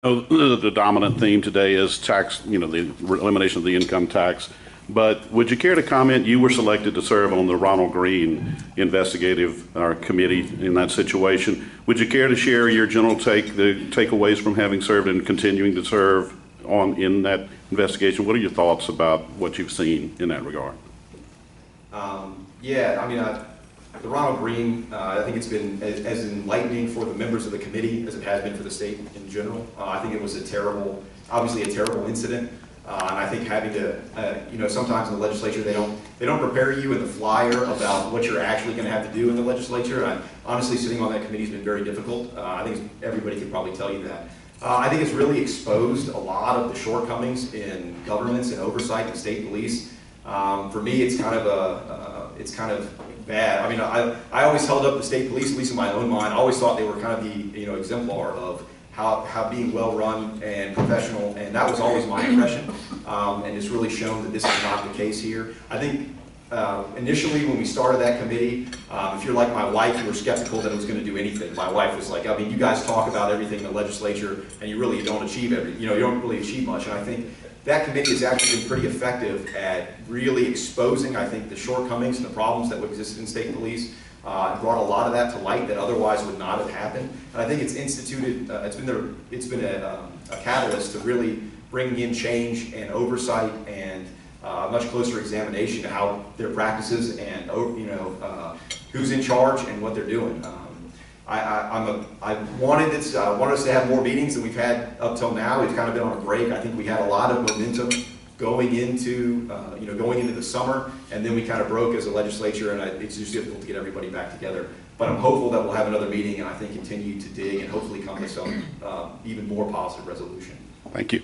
Oh, the dominant theme today is tax, the elimination of the income tax. But would you care to comment? You were selected to serve on the Ronald Green investigative committee in that situation. Would you care to share your general the takeaways from having served and continuing to serve in that investigation? What are your thoughts about what you've seen in that regard? Yeah, I mean, the Ronald Green, I think it's been as enlightening for the members of the committee as it has been for the state in general. I think it was obviously a terrible incident. And I think having to, sometimes in the legislature they don't prepare you in the flyer about what you're actually going to have to do in the legislature. And honestly, sitting on that committee has been very difficult. I think everybody could probably tell you that. I think it's really exposed a lot of the shortcomings in governance and oversight in state police. For me, it's kind of bad. I mean, I always held up the state police, at least in my own mind. I always thought they were kind of the exemplar of how being well run and professional, and that was always my impression. And it's really shown that this is not the case here. I think initially when we started that committee, if you're like my wife, you were skeptical that it was going to do anything. My wife was like, I mean, you guys talk about everything in the legislature, and you don't achieve you don't really achieve much. And I think that committee has actually been pretty effective at really exposing, I think, the shortcomings and the problems that existed in state police. It brought a lot of that to light that otherwise would not have happened. And I think it's it's been a catalyst to really bring in change and oversight and a much closer examination of how their practices and who's in charge and what they're doing. I wanted us to have more meetings than we've had up till now. We've kind of been on a break. I think we had a lot of momentum going into the summer, and then we kind of broke as a legislature, and it's just difficult to get everybody back together. But I'm hopeful that we'll have another meeting, and I think continue to dig and hopefully come to some even more positive resolution. Thank you.